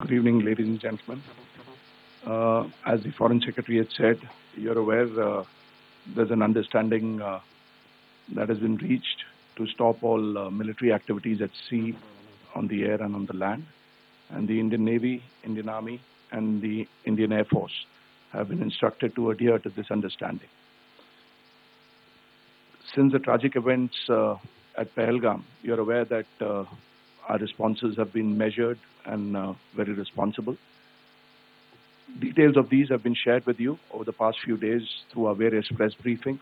Good evening, ladies and gentlemen. As the Foreign Secretary had said, you're aware there's an understanding that has been reached to stop all military activities at sea, on the air, and on the land. And the Indian Navy, Indian Army, and the Indian Air Force have been instructed to adhere to this understanding. Since the tragic events at Pahalgam, you're aware that our responses have been measured and very responsible. Details of these have been shared with you over the past few days through our various press briefings.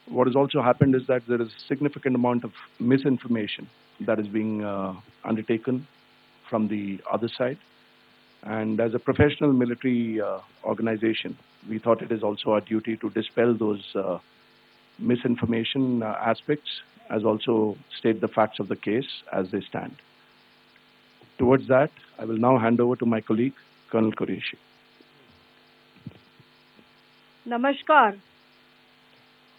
What has also happened is that there is a significant amount of misinformation that is being undertaken from the other side. And as a professional military organization, we thought it is also our duty to dispel those misinformation aspects, as also state the facts of the case as they stand. Towards that, I will now hand over to my colleague, Colonel Qureshi. नमस्कार।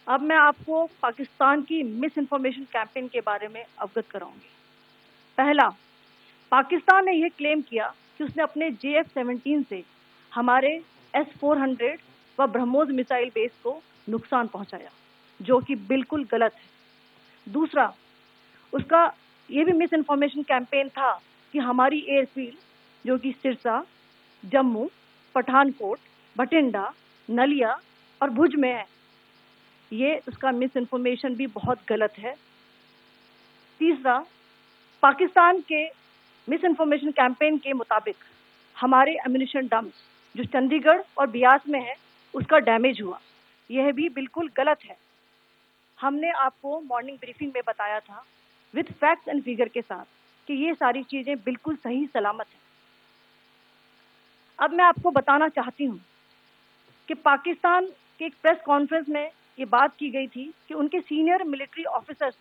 अब मैं आपको पाकिस्तान की miss information campaign के बारे में अवगत कराऊंगी। पहला, पाकिस्तान ने यह क्लेम किया कि उसने अपने JF-17 से हमारे S-400 व ब्रह्मोस मिसाइल बेस को नुकसान पहुंचाया, जो कि बिल्कुल गलत है। दूसरा, उसका ये भी मिस इन्फॉर्मेशन कैंपेन था कि हमारी एयरफील्ड, जो कि सिरसा, जम्मू, पठानकोट, बठिंडा, नलिया और भुज में है, ये उसका मिस इन्फॉर्मेशन भी बहुत गलत है। तीसरा, पाकिस्तान के मिस इन्फॉर्मेशन कैंपेन के मुताबिक हमारे एम्यूनिशन डंप्स जो चंडीगढ़ और बियास में है, उसका डैमेज हुआ, यह भी बिल्कुल गलत है। हमने आपको मॉर्निंग ब्रीफिंग में बताया था विद फैक्ट्स एंड फिगर के साथ कि ये सारी चीजें बिल्कुल सही सलामत हैं। अब मैं आपको बताना चाहती हूँ कि पाकिस्तान के एक प्रेस कॉन्फ्रेंस में ये बात की गई थी कि उनके सीनियर मिलिट्री ऑफिसर्स,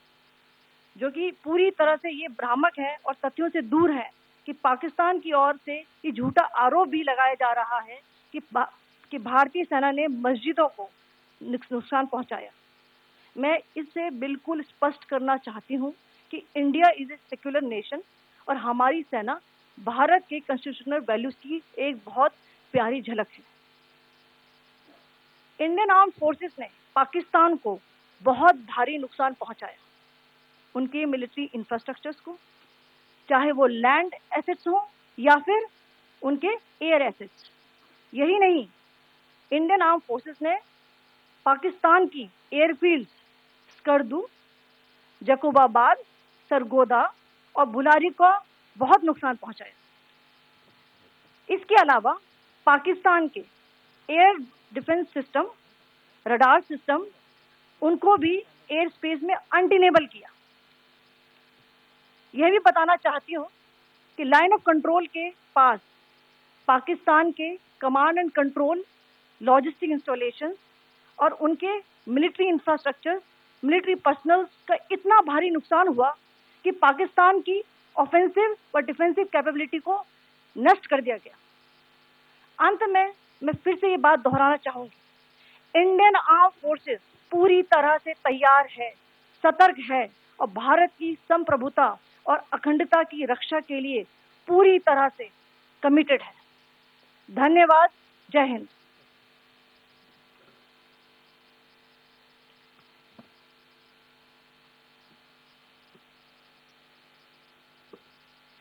जो कि पूरी तरह से ये भ्रामक है और तथ्यों से दूर है, कि पाकिस्तान की ओर से ये झूठा आरोप भी लगाया जा रहा है कि भारतीय सेना ने मस्जिदों को नुकसान पहुंचाया। मैं इससे बिल्कुल स्पष्ट करना चाहती हूं कि India is a secular nation और हमारी सेना भारत के कॉन्स्टिट्यूशनल वैल्यूज की एक बहुत प्यारी झलक है। इंडियन आर्म फोर्सेस ने पाकिस्तान को बहुत भारी नुकसान पहुंचाया, उनके मिलिट्री इंफ्रास्ट्रक्चर्स को, चाहे वो लैंड एसेट्स हो या फिर उनके एयर एसेट्स। यही नहीं, इंडियन आर्म फोर्सेस ने पाकिस्तान की एयरफील्ड स्कर्दू, जकोबाबाद, सरगोदा और बुलारी को बहुत नुकसान पहुंचाया। इसके अलावा पाकिस्तान के air defence system, radar system, उनको भी एयर स्पेस में अनटेनेबल किया। यह भी बताना चाहती हूँ कि लाइन ऑफ कंट्रोल के पास पाकिस्तान के command and control, logistic installation और उनके मिलिट्री इंफ्रास्ट्रक्चर, मिलिट्री पर्सनल का इतना भारी नुकसान हुआ कि पाकिस्तान की ऑफेंसिव व डिफेंसिव कैपेबिलिटी को नष्ट कर दिया गया। अंत में मैं फिर से ये बात दोहराना चाहूंगी, इंडियन आर्म फोर्सेस पूरी तरह से तैयार है, सतर्क है और भारत की संप्रभुता और अखंडता की रक्षा के लिए पूरी तरह से कमिटेड है। धन्यवाद। जय Hind.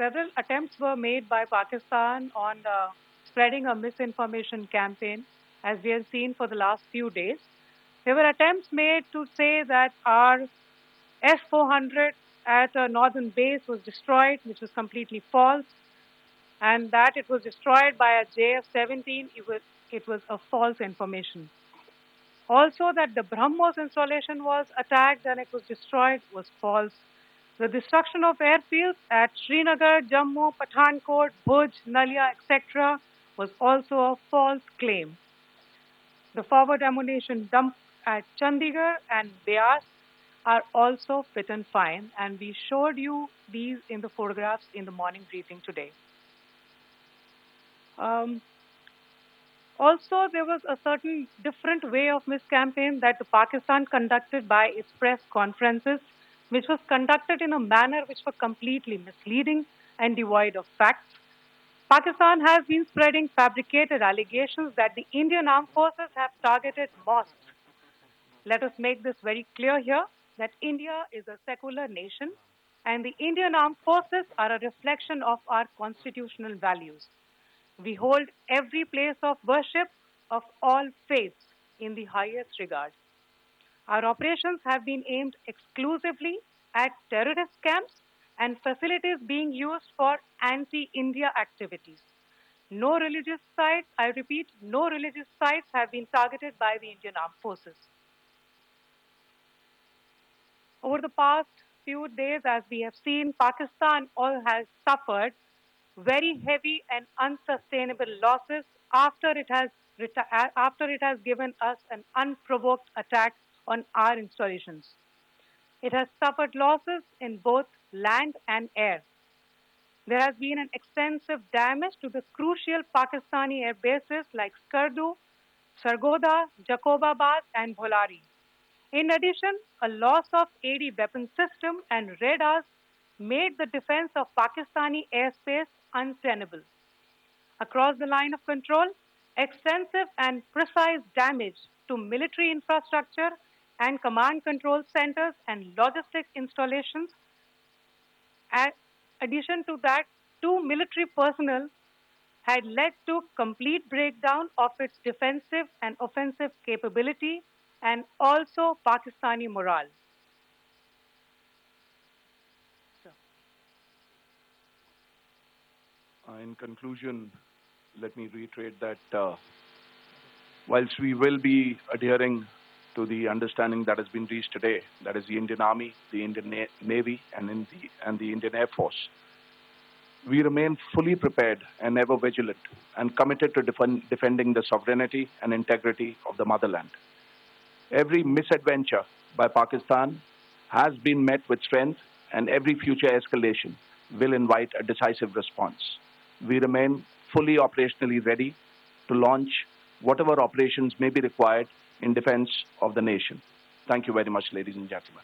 Several attempts were made by Pakistan on spreading a misinformation campaign, as we have seen for the last few days. There were attempts made to say that our S-400 at a northern base was destroyed, which was completely false, and that it was destroyed by a JF-17, it was a false information. Also, that the BrahMos installation was attacked and it was destroyed was false. The destruction of airfields at Srinagar, Jammu, Pathankot, Bhuj, Nalia, etc. was also a false claim. The forward ammunition dump at Chandigarh and Beas are also fit and fine, and we showed you these in the photographs in the morning briefing today. Also, there was a certain different way of miscampaign that Pakistan conducted by its press conferences, which was conducted in a manner which was completely misleading and devoid of facts. Pakistan has been spreading fabricated allegations that the Indian armed forces have targeted mosques. Let us make this very clear here that India is a secular nation and the Indian armed forces are a reflection of our constitutional values. We hold every place of worship of all faiths in the highest regard. Our operations have been aimed exclusively at terrorist camps and facilities being used for anti India activities. No religious sites, I repeat, no religious sites have been targeted by the Indian Armed Forces. Over the past few days, as we have seen, Pakistan all has suffered very heavy and unsustainable losses after it has given us an unprovoked attack on our installations. It has suffered losses in both land and air. There has been an extensive damage to the crucial Pakistani air bases like Skardu, Sargodha, Jacobabad, and Bholari. In addition, a loss of AD weapon system and radars made the defense of Pakistani airspace untenable. Across the line of control, extensive and precise damage to military infrastructure and command control centers and logistics installations. In addition to that, two military personnel had led to complete breakdown of its defensive and offensive capability and also Pakistani morale. In conclusion, let me reiterate that whilst we will be adhering to the understanding that has been reached today, that is the Indian Army, the Indian Navy, and the Indian Air Force, we remain fully prepared and ever vigilant and committed to defending the sovereignty and integrity of the motherland. Every misadventure by Pakistan has been met with strength, and every future escalation will invite a decisive response. We remain fully operationally ready to launch whatever operations may be required in defense of the nation. Thank you very much, ladies and gentlemen.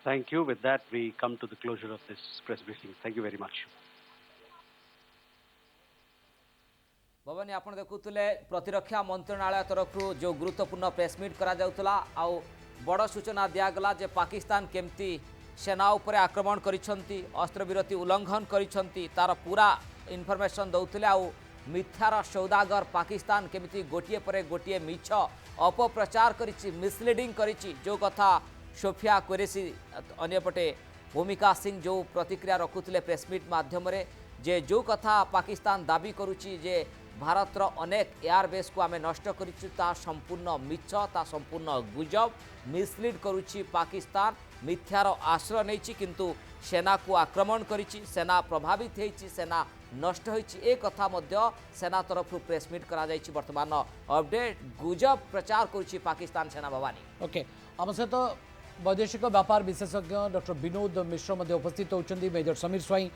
Thank you. With that, we come to the closure of this press briefing. Thank you very much. Bhavani आपण देखुले प्रतिरक्षा मंत्रणालय तरफ जो गुरुत्वपूर्ण press meet करा जाउतला आउ बड़ सूचना दिगला जे पाकिस्तान केमती सेना उपर आक्रमण करिसंती अस्त्र विरति उल्लंघन करिसंती तार पूरा इनफॉरमेशन दउतले आउ मिथ्यार सौदागर पाकिस्तान केमती गोटिए परे गोटिए मिछ अपप्रचार करिछि मिसलीडिंग करिछि जो कथा सोफिया कुरेशी अन्यपटे भूमिका सिंह जो प्रतिक्रिया रखुले प्रेसमिट माध्यम जे जो कथा पाकिस्तान दाबी करुछि जे भारतर अनेक एयरबेस को आम नष्ट करिछु संपूर्ण मिछ ता संपूर्ण गुजब मिसलीड करुछि पाकिस्तान मिथ्यार आश्रय नहीं किंतु सेना को आक्रमण करिछि सेना प्रभावित होइछि सेना नष्ट होइछि ए कथा मध्य सेना तरफ प्रेसमिट करा जाइछि वर्तमान अपडेट गुजब प्रचार करुछि पाकिस्तान सेना भवानी ओके आम सहित वैदेशिक व्यापार विशेषज्ञ डॉक्टर विनोद मिश्र मध्य उपस्थित होती मेजर समीर स्वाई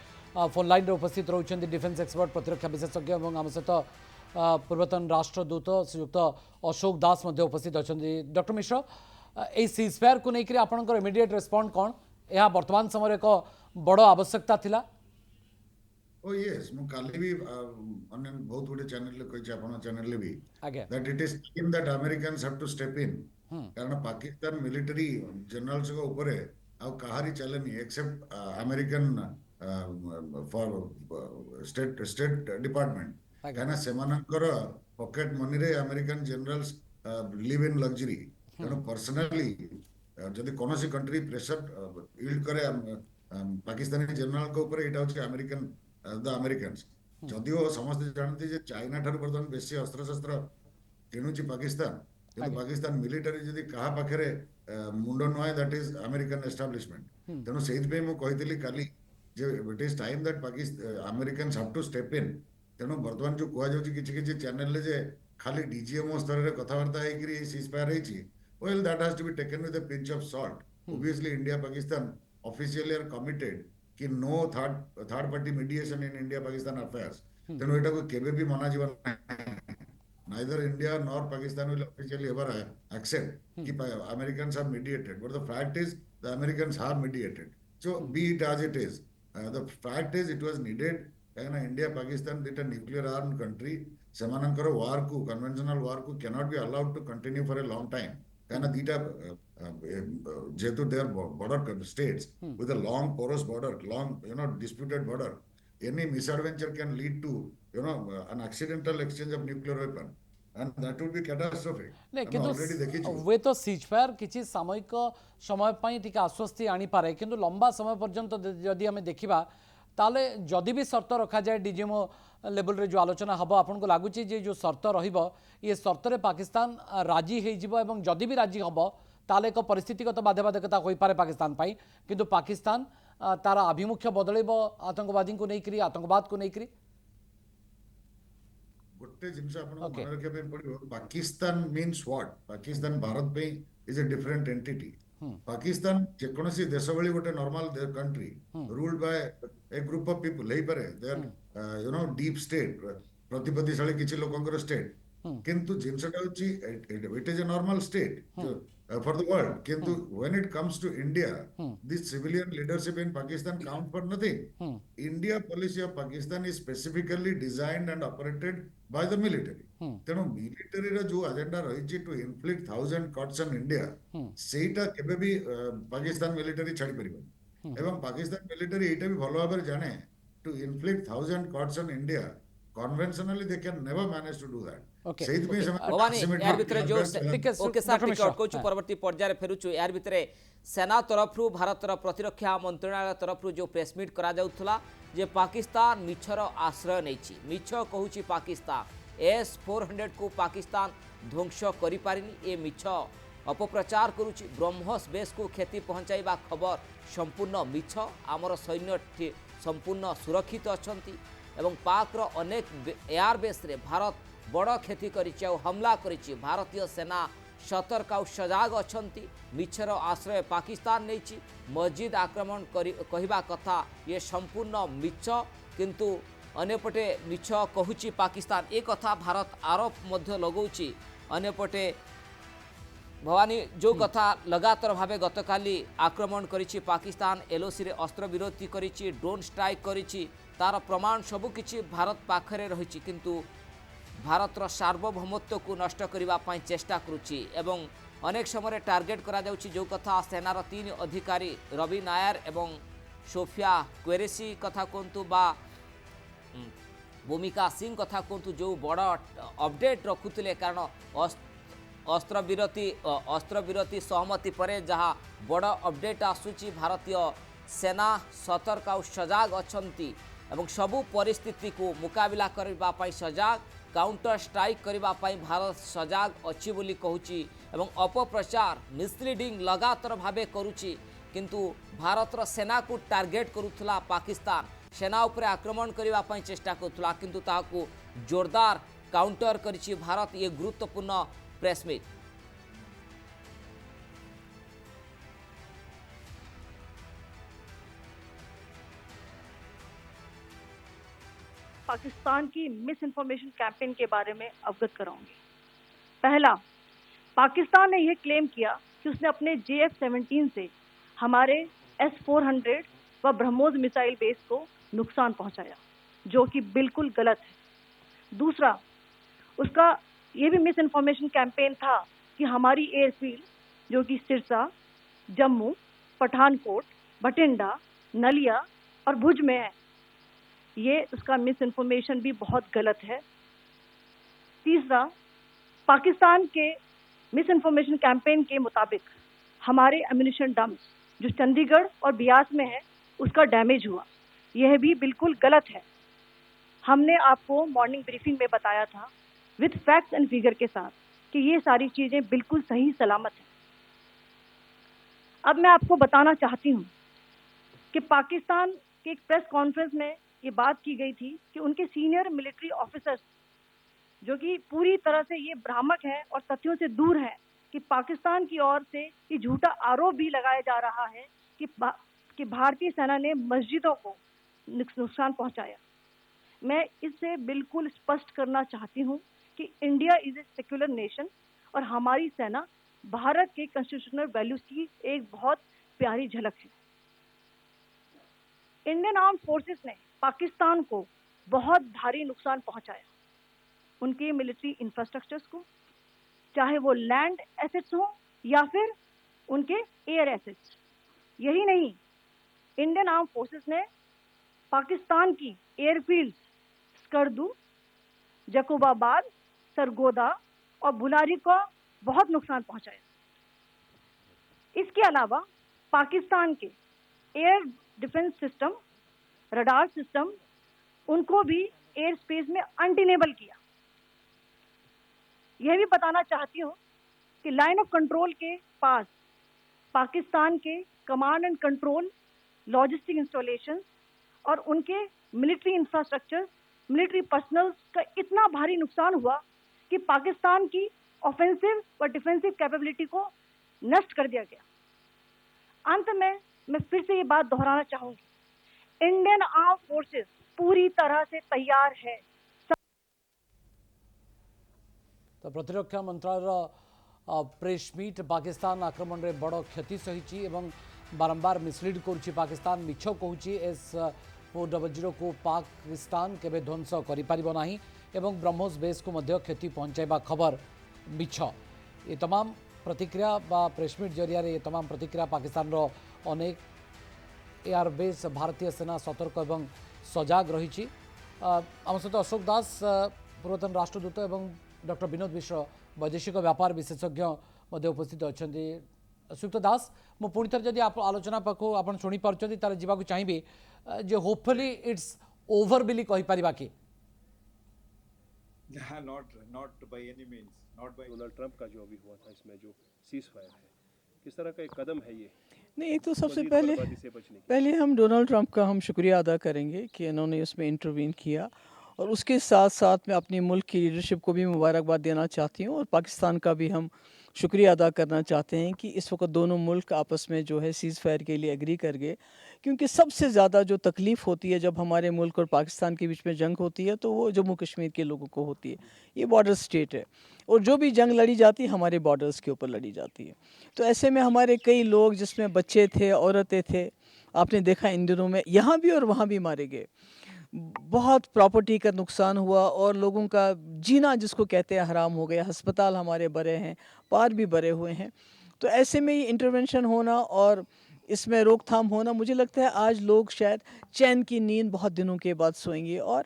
फोन लाइन उपस्थित रोचंदी डिफेन्स एक्सपर्ट प्रतिरक्षा विशेषज्ञ और आम सहित पूर्वतन राष्ट्रदूत श्रीयुक्त अशोक दास मध्य उपस्थित अच्छा डॉक्टर मिश्र यही सीजफायर को लेकर आपंकर इमिडिएट रेस्पॉन्ड कौन यह वर्तमान समय एक बड़ आवश्यकता थिला ओ यस मु काली भी अन्य बहुत गुडे चैनल ले कहि आपण चैनल ले भी that it is time that Americans have to step in कारण पाकिस्तान मिलिटरी जनरल्स को ऊपर आ कहारी चलेनी except American for state department कहना सेमानकर पॉकेट मनी रे American generals live in luxury तेणु पर्सनली जदि कौन कंट्री प्रेशर इल्ड करे पाकिस्तानी जनरल को ऊपर एटा होछि अमेरिकन द अमेरिकन्स जदिओ समस्त जानते जे चाइना ठार बर्तमान बेसी अस्त्र शस्त्र किणुछि पाकिस्तान किंतु पाकिस्तान मिलिटरी जदि कहा पाखरे मुंड नय दैट इज अमेरिकन एस्टाब्लिशमेंट तेणु सेहि पे मु कहितली काली जे it is time that Pakistan Americans have to step in तेणु बर्तमान जो कुआ जाउछि किछि किछि चैनल ले जे खाली डीजीएमओ स्तर रे कथावार्ता हेकरी ceasefire हेछि well that has to be taken with a pinch of salt obviously India Pakistan officially are committed कि no third party mediation in India Pakistan affairs तेणु एटा को केबे भी मना जीवन neither India nor Pakistan will officially ever accept कि Americans have mediated but the fact is the Americans have mediated so be it as it is the fact is it was needed କାହିଁକିନା India Pakistan ଦିଟା nuclear armed country ସେମାନଙ୍କର war କୁ conventional war କୁ cannot be allowed to continue for a long time କାହିଁକିନା ଦିଟା ଯେହେତୁ they are border states with a long porous border, long disputed border, any misadventure can lead to an accidental exchange of nuclear weapon and that would be catastrophic. नहीं ଆମେ already किंतु ଦେଖିଛୁ हुए तो cease fire किसी सामयिक समय पाई टिके आश्वस्ति आनी पारे किंतु लंबा समय पर्यंत जदि हमें देखिबा ताले जदि भी शर्त रखा जाए डीजीएमओ लेवल रे जो आलोचना हबो आपन को लागुची जे जो शर्त रहिबो ये शर्त रे पाकिस्तान राजी हे जिवो एवं जदि भी राजी हबो ताले एक परिस्थितिगत बाध्यबाधकता होई पारे पाकिस्तान पाई किंतु पाकिस्तान तार आभिमुख्य बदलैबो आतंकवादी को नहीं करी आतंकवाद को नहीं करी गोटे जिनस आपन मन रखिया पे पड़िबो पाकिस्तान मीन्स व्हाट पाकिस्तान भारत पे is a different entity Pakistan जेकोसी देश भली गोटे normal country ruled by a group of people हे पारे दे आर डीप स्टेट प्रतिपत्तिशाली किछि लोकंकर स्टेट किंतु जिनसटा होची it is a normal state for the world kintu when it comes to India this civilian leadership in Pakistan count for nothing. India policy of Pakistan is specifically designed and operated by the military teno military ra jo agenda rahichi to inflict 1000 cuts on India seita kebe bi Pakistan military chhadi paribo ebang Pakistan military eita bi bhalo bhaber jane to inflict 1000 cuts on India conventionally they can never manage to do that. Okay. Bhavani यार भितर जो okay sir टिके अटकौछु परवर्ती पर्याय फेरुछु यार भितर सेना तरफ भारतर प्रतिरक्षा मंत्रालय तरफ जो प्रेस मीट करा जाउथला जे पाकिस्तान मिछर आश्रय नैछि मिछ कहूछि पाकिस्तान S-400 को पाकिस्तान ध्वंस करि पारिनी ए मिछ अपप्रचार करुछि ब्रह्मोस बेस को क्षति पहुंचाइबा खबर संपूर्ण मिछ आमर सैन्य संपूर्ण सुरक्षित अछंती एवं पाक रो अनेक एयरबेस रे भारत बड़ क्षति करिछि और हमला करिछि भारतीय सेना सतर्क और सजाग अछंती मिछर आश्रय पाकिस्तान नैछि मस्जिद आक्रमण कहिबा कथा ये संपूर्ण मिछ किंतु अन्यपटे मिछ कहूछि पाकिस्तान ए कथा भारत आरोप मध्य लगौछि अन्यपटे भवानी जो कथा लगातार भावे गतकाली आक्रमण करिछि पाकिस्तान एलओसी रे अस्त्र विरोधी करिछि ड्रोन स्ट्राइक करिछि तार प्रमाण सबकिछि भारत पाखरे रहिछि किंतु भारतर सार्वभौमत्व को नष्ट करने चेष्टा करुच्ची एवं अनेक समय टार्गेट करा जाउछि जो कथा सेनार 3 अधिकारी रवि नायर एवं सोफिया क्वेरेसी कथा कहतु बा भूमिका सिंह कथा कहतु जो बड़ अपडेट रखुले कारण अस्त्रविरति सहमति पर जहाँ बड़ अपडेट आसुची भारतीय सेना सतर्क और सजाग अछंती एवं सबु परिस्थिति को मुकाबला करने सजाग काउंटर स्ट्राइक करने भारत सजाग अच्छी बोली कहूची एवं अपप्रचार मिसलीडिंग लगातार भावे करुची किंतु भारतर सेना को टार्गेट करुथला पाकिस्तान सेना उपरे आक्रमण करने चेष्टा करुथला किंतु ताकू जोरदार काउंटर करिछि भारत ये गुरुत्वपूर्ण प्रेस मीट पाकिस्तान की मिस इन्फॉर्मेशन कैंपेन के बारे में अवगत कराऊंगी। पहला, पाकिस्तान ने यह क्लेम किया कि उसने अपने JF-17 से हमारे S-400 व ब्रह्मोस मिसाइल बेस को नुकसान पहुंचाया, जो कि बिल्कुल गलत है। दूसरा, उसका यह भी मिस इन्फॉर्मेशन कैंपेन था कि हमारी एयरफील्ड जो कि सिरसा, जम्मू, पठानकोट, भटिंडा, नलिया और भुज में है, ये उसका मिस इन्फॉर्मेशन भी बहुत गलत है। तीसरा, पाकिस्तान के मिस इन्फॉर्मेशन कैंपेन के मुताबिक हमारे एम्यूनिशन डम्प्स जो चंडीगढ़ और बियास में है उसका डैमेज हुआ, यह भी बिल्कुल गलत है। हमने आपको मॉर्निंग ब्रीफिंग में बताया था विद फैक्ट्स एंड फिगर के साथ कि ये सारी चीज़ें बिल्कुल सही सलामत हैं। अब मैं आपको बताना चाहती हूँ कि पाकिस्तान के एक प्रेस कॉन्फ्रेंस में ये बात की गई थी कि उनके सीनियर मिलिट्री ऑफिसर्स जो कि पूरी तरह से ये भ्रामक हैं और तथ्यों से दूर हैं कि पाकिस्तान की ओर से ये झूठा आरोप भी लगाया जा रहा है कि भारतीय सेना ने मस्जिदों को नुकसान पहुंचाया। मैं इससे बिल्कुल स्पष्ट करना चाहती हूं कि India is a secular nation और हमारी सेना भारत के कॉन्स्टिट्यूशनल वैल्यूज की एक बहुत प्यारी झलक है। इंडियन आर्म फोर्सेस ने पाकिस्तान को बहुत भारी नुकसान पहुंचाया, उनके मिलिट्री इंफ्रास्ट्रक्चर्स को, चाहे वो लैंड एसेट्स हो या फिर उनके एयर एसेट्स। यही नहीं, इंडियन आर्म फोर्सेस ने पाकिस्तान की एयरफील्ड्स स्कर्दू, जकोबाबाद, सरगोदा और बुलारी को बहुत नुकसान पहुंचाया। इसके अलावा पाकिस्तान के air defence system, radar system, उनको भी एयर स्पेस में अनटेनेबल किया। यह भी बताना चाहती हूँ कि लाइन ऑफ कंट्रोल के पास पाकिस्तान के command and control, logistic installation और उनके मिलिट्री इंफ्रास्ट्रक्चर, मिलिट्री पर्सनल का इतना भारी नुकसान हुआ कि पाकिस्तान की ऑफेंसिव व डिफेंसिव कैपेबिलिटी को नष्ट कर दिया गया। अंत में मैं फिर से ये बात दोहराना चाहूंगी, इंडियन आर्म फोर्सेस पूरी तरह से तैयार है। तो प्रतिरक्षा मंत्रालय प्रेस मीट पाकिस्तान आक्रमण रे बड़ क्षति सही एवं बारंबार मिसलीड करुच्ची पाकिस्तान, मिछ कहूँ S-400 को पाकिस्तान केबे ध्वंस करिपारिबो नाही एवं ब्रह्मोस बेस को मध्य क्षति पहुंचाइबा खबर मिछ। ये तमाम प्रतिक्रिया बा प्रेसमीट जरिया ये तमाम प्रतिक्रिया पाकिस्तान रो अनेक एयरबेस भारतीय सेना सतर्क एवं सजाग रही। आम सहित अशोक दास पूर्वतन राष्ट्रदूत एवं डॉक्टर विनोद मिश्र वैदेशिक व्यापार विशेषज्ञ मध्य उपस्थित अच्छा। सुयुक्त दास, मु पुणी थर जदि आलोचना पाखु आप शुणी पार्टी तार जावाक चाहिए जे होपफुली इट्स ओवर बिली कहि परिबा कि not by any means, not by Donald Trump का जो अभी हुआ था, इसमें जो सीज फायर है, किस तरह का एक कदम है ये? नहीं, एक तो सबसे पहले हम डोनाल्ड ट्रंप का हम शुक्रिया अदा करेंगे कि इन्होंने उसमें इंटरवीन किया, और उसके साथ साथ मैं अपने मुल्क की लीडरशिप को भी मुबारकबाद देना चाहती हूँ, और पाकिस्तान का भी हम शुक्रिया अदा करना चाहते हैं कि इस वक्त दोनों मुल्क आपस में जो है सीज़ फायर के लिए एग्री कर गए। क्योंकि सबसे ज़्यादा जो तकलीफ़ होती है जब हमारे मुल्क और पाकिस्तान के बीच में जंग होती है, तो वो जम्मू कश्मीर के लोगों को होती है। ये बॉर्डर स्टेट है, और जो भी जंग लड़ी जाती है हमारे बॉर्डर्स के ऊपर लड़ी जाती है। तो ऐसे में हमारे कई लोग, जिसमें बच्चे थे, औरतें थे, आपने देखा इन दिनों में यहाँ भी और वहाँ भी मारे गए। बहुत प्रॉपर्टी का नुकसान हुआ, और लोगों का जीना जिसको कहते हैं हराम हो गया। अस्पताल हमारे बड़े हैं, पार भी बड़े हुए हैं। तो ऐसे में ये इंटरवेंशन होना और इसमें रोकथाम होना, मुझे लगता है आज लोग शायद चैन की नींद बहुत दिनों के बाद सोएंगे। और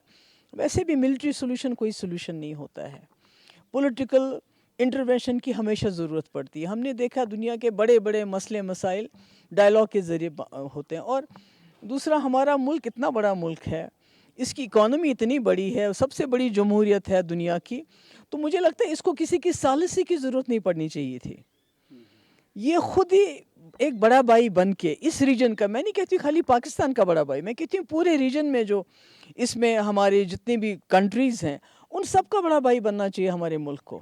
वैसे भी मिलिट्री सोल्यूशन कोई सोल्यूशन नहीं होता है, पॉलिटिकल इंटरवेंशन की हमेशा ज़रूरत पड़ती है। हमने देखा दुनिया के बड़े बड़े मसले मसाइल डायलॉग के ज़रिए होते हैं। और दूसरा, हमारा मुल्क इतना बड़ा मुल्क है, इसकी इकॉनमी इतनी बड़ी है, सबसे बड़ी जमहूरियत है दुनिया की, तो मुझे लगता है इसको किसी की सालिसी की ज़रूरत नहीं पड़नी चाहिए थी। ये खुद ही एक बड़ा भाई बन के इस रीजन का, मैं नहीं कहती खाली पाकिस्तान का बड़ा भाई, मैं कहती हूँ पूरे रीजन में जो इसमें हमारे जितनी भी कंट्रीज़ हैं, उन सब का बड़ा भाई बनना चाहिए हमारे मुल्क को।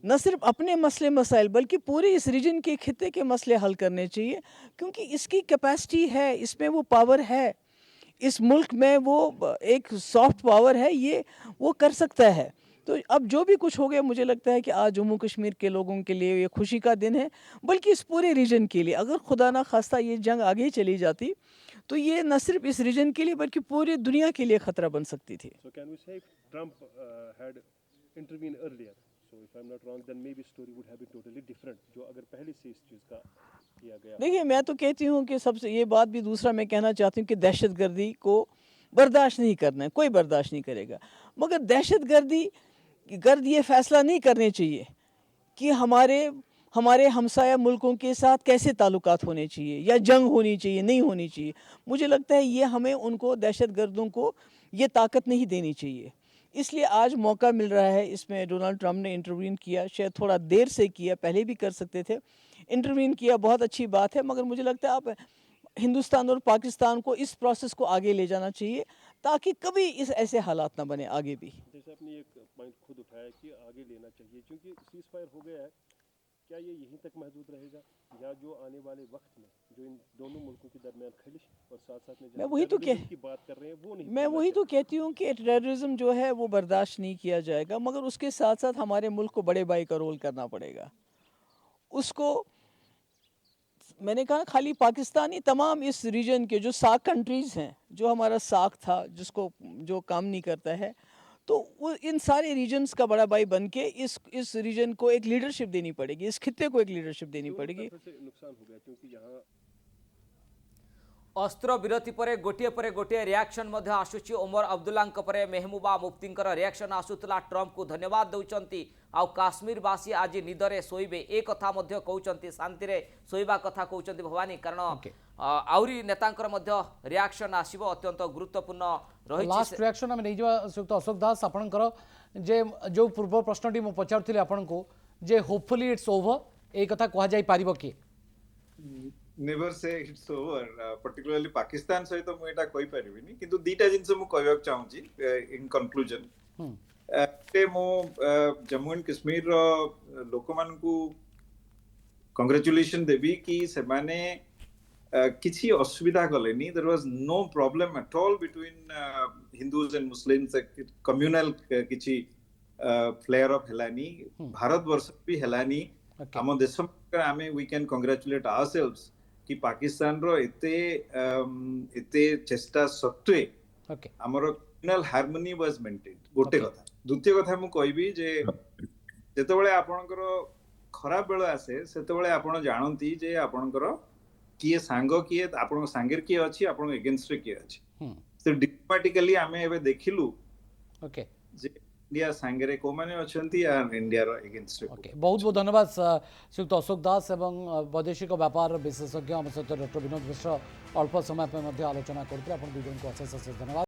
न सिर्फ अपने मसले मसाइल, बल्कि पूरे इस रीजन के खिते के मसले हल करने चाहिए, क्योंकि इसकी कैपेसिटी है, इसमें वो पावर है, इस मुल्क में वो एक सॉफ्ट पावर है, ये वो कर सकता है। तो अब जो भी कुछ हो गया, मुझे लगता है कि आज जम्मू कश्मीर के लोगों के लिए ये खुशी का दिन है, बल्कि इस पूरे रीजन के लिए। अगर खुदा ना खास्ता ये जंग आगे चली जाती, तो ये न सिर्फ इस रीजन के लिए बल्कि पूरी दुनिया के लिए खतरा बन सकती थी। So can we say Trump had intervened earlier? So if I'm not wrong, then maybe story would have been totally different. जो अगर पहले से इस चीज़ का किया गया। देखिए, मैं तो कहती हूँ कि सबसे ये बात भी दूसरा मैं कहना चाहती हूँ कि दहशतगर्दी को बर्दाश्त नहीं करना है, कोई बर्दाश्त नहीं करेगा। मगर दहशतगर्दी गर्द ये फैसला नहीं करने चाहिए कि हमारे हमसाया मुल्कों के साथ कैसे ताल्लुकात होने चाहिए, या जंग होनी चाहिए, नहीं होनी चाहिए। मुझे लगता है ये हमें उनको, दहशतगर्दों को ये ताकत नहीं देनी चाहिए। इसलिए आज मौका मिल रहा है, इसमें डोनाल्ड ट्रंप ने इंटरवीन किया, शायद थोड़ा देर से किया, पहले भी कर सकते थे, इंटरवीन किया, बहुत अच्छी बात है। मगर मुझे लगता है अब हिंदुस्तान और पाकिस्तान को इस प्रोसेस को आगे ले जाना चाहिए, ताकि कभी इस ऐसे हालात ना बने आगे भी। जैसे आपने एक पॉइंट खुद उठाया कि आगे लेना चाहिए, क्योंकि सीज फायर हो गया है, क्या ये यहीं तक महदूद रहेगा, या जो आने वाले वक्त में जो इन दोनों मुल्कों के दरमियान खलिश और साथ-साथ में मैं वही तो की बात कर रहे हैं, वो नहीं, मैं वही तो कहती हूँ कि टेररिज्म जो है वो बर्दाश्त नहीं किया जाएगा। मगर उसके साथ साथ हमारे मुल्क को बड़े भाई का रोल करना पड़ेगा, उसको मैंने कहा खाली पाकिस्तानी, तमाम इस रीजन के जो सार्क कंट्रीज हैं, जो हमारा सार्क था जिसको जो काम नहीं करता है, तो वो इन सारे रीजन्स का बड़ा भाई बन के इस रीजन को एक लीडरशिप देनी पड़ेगी, इस खित्ते को एक लीडरशिप देनी पड़ेगी। नुकसान हो गया क्योंकि यहाँ अस्त्र विरति पर गोटे reaction आसूची। Omar Abdullah Mehbooba Mufti reaction आसूला Trump को धन्यवाद दौरान आउ काश्मीरवासी आज निदरे शोबे ए कथा कहते शांति शोवा कथा कहते भवानी कारण आउरी नेतांकर रिएक्शन आसीबो अत्यंत गुरुत्वपूर्ण रही। लास्ट रिएक्शन आम नहीं श्रीयुक्त अशोक दास आपणकर जे जो पूर्व प्रश्नटी मु पचारुଥିଲି आपनको जे होपफुली इट्स ओवर ए कथा कहा जाई पारिबो कि never say it's over particularly Pakistan सहित मु एटा कहि परिबिनी किंतु दीटा जिंस मु कहबा चाहूची इन कंक्लूजन ते मो जम्मू एंड कश्मीर लोक मान को कांग्रेचुलेशन देबी कि से माने किसी असुविधा कलेनी। There was no problem at all between Hindus and Muslims communal किसी फ्लेयर ऑफ हेलानी भारत वर्ष भी हेलानी हम देश आमे वी कैन कांग्रेचुलेट आवरसेल्व्स कि पाकिस्तान रो एते चेष्टा सत्वे हमर कम्युनल हार्मनी वाज मेंटेन्ड गोटे कथा। द्वितीय कथा मु कहबी जे जेतेबेले आपनकर खराब बेल आसे सेतेबेले आपण जानती जे आपनकर किए सांग किए आपण सांगेर किए अछि आपण एगेंस्ट रे किए अछि से डिप्लोमेटिकली आमे एबे देखिलु ओके जे इंडिया सांगरे को माने अछंती आ इंडिया रो एगेंस्ट रे। ओके बहुत बहुत धन्यवाद श्रीयुक्त अशोक दास एवं वैदेशिक व्यापार विशेषज्ञ आम सहित डॉक्टर विनोद मिश्र अल्प समय पर आलोचना करते दुई जन को अशेष अशेष धन्यवाद।